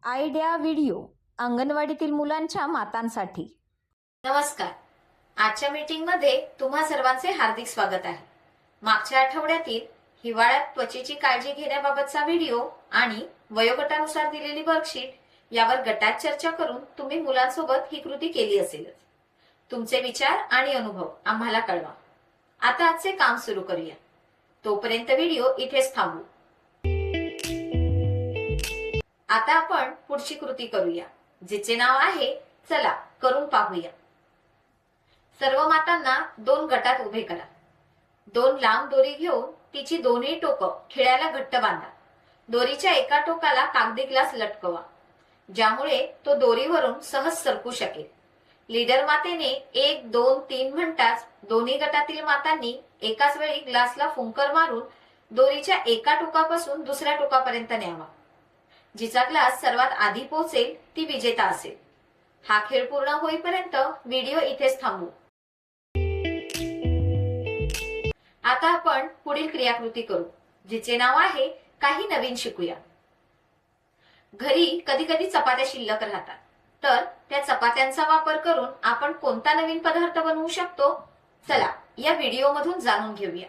Idea video अंगणवाडीतील मुलांच्या मातांसाठी. नमस्कार. आजच्या मीटिंगमध्ये तुम्हा सर्वांचे हार्दिक स्वागत आहे. मागच्या आठवड्यातील हिवाळ्यात त्वचेची काळजी घेण्याबाबतचा व्हिडिओ आणि वयोगटानुसार दिलेली वर्कशीट यावर गटात चर्चा करून तुम्ही मुलांसोबत ही कृती केली असेलच. तुमचे विचार आणि अनुभव आम्हाला कळवा. आता आजचे काम सुरू करूया. तोपर्यंत व्हिडिओ इथेच थांबवू. आता आपण पुढची कृती करूया, जिचे नाव आहे चला करून पाहूया. सर्व मातांना 2 गटात उभे करा. 2 लांब दोरी घेऊन तिची दोन्ही टोकं खिळ्याला घट्ट बांधा. दोरीच्या एका टोकाला कागदी ग्लास लटकवा, ज्यामुळे तो दोरीवरून सहज सरकू शकेल. लीडर मातेने 1, 2, 3 म्हणताच दोन्ही गटातील मातांनी एकाच वेळी ग्लासला फुंकर मारून दोरीच्या एका टोकापासून दुसऱ्या टोकापर्यंत न्यावा. जिचा ग्लास सर्वात आधी पोहोचेल ती विजेता असेल. हा खेळ पूर्ण होईपर्यंत व्हिडिओ इथेच थांबवू. आता आपण पुढील क्रियाकृती करू, जिचे नाव आहे काही नवीन शिकूया. घरी कधी कधी चपात्या शिल्लक राहतात, तर त्या चपात्यांचा वापर करून आपण कोणता नवीन पदार्थ बनवू शकतो? चला या व्हिडिओ मधून जाणून घेऊया.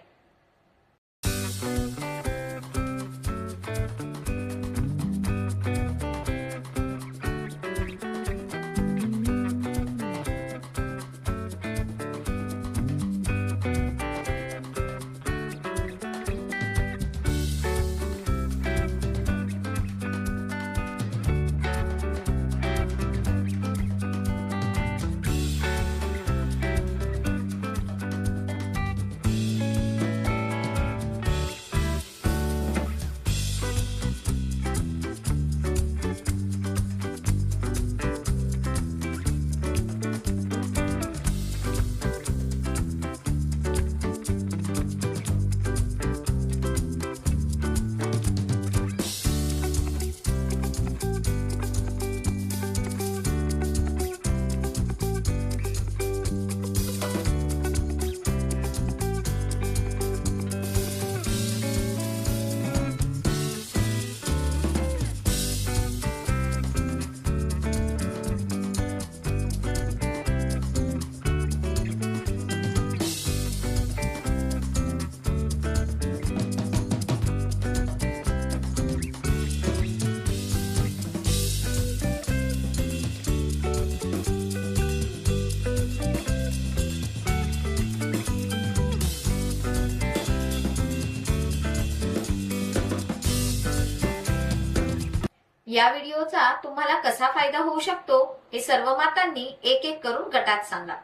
या व्हिडिओचा तुम्हाला कसा फायदा होऊ शकतो हे सर्व मातांनी एक एक करून गटात सांगा.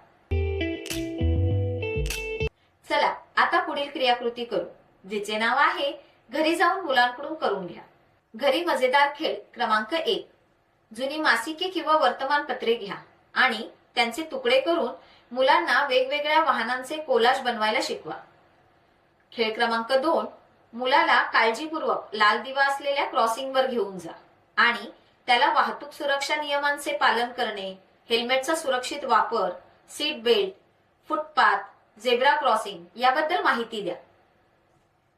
चला आता पुढील क्रियाकृती करू, जिचे नाव आहे घरी जाऊन मुलांकडून करून घ्या. घरी मजेदार खेळ क्रमांक 1. जुनी मासिके किंवा वर्तमानपत्रे घ्या आणि त्यांचे तुकडे करून मुलांना वेगवेगळ्या वाहनांचे कोलाज बनवायला शिकवा. खेळ क्रमांक 2. मुलाला काळजीपूर्वक लाल दिवा असलेल्या क्रॉसिंगवर घेऊन जा आणि त्याला वाहतूक सुरक्षा नियमांचे पालन करणे, हेल्मेटचा सुरक्षित वापर, seat belt, footpath, zebra crossing याबद्दल माहिती द्या.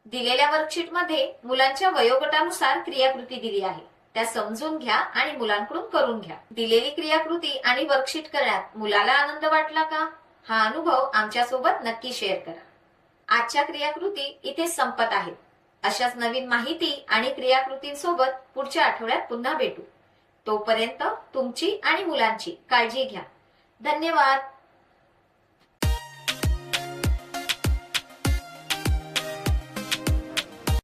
दिलेल्या वर्कशीटमध्ये मुलांच्या वयोगटानुसार क्रियाकृती दिली आहे, त्या समजून घ्या आणि मुलांकडून करून घ्या. दिलेली क्रियाकृती आणि वर्कशीट करण्यात मुलाला आनंद वाटला का? हा अनुभव आमच्यासोबत नक्की शेअर करा. आजच्या क्रियाकृती इथेच संपत आहेत. अशाच नवीन माहिती आणि क्रियाकृतींसोबत पुढच्या आठवड्यात पुन्हा भेटू. तोपर्यंत तुमची आणि मुलांची काळजी घ्या. धन्यवाद.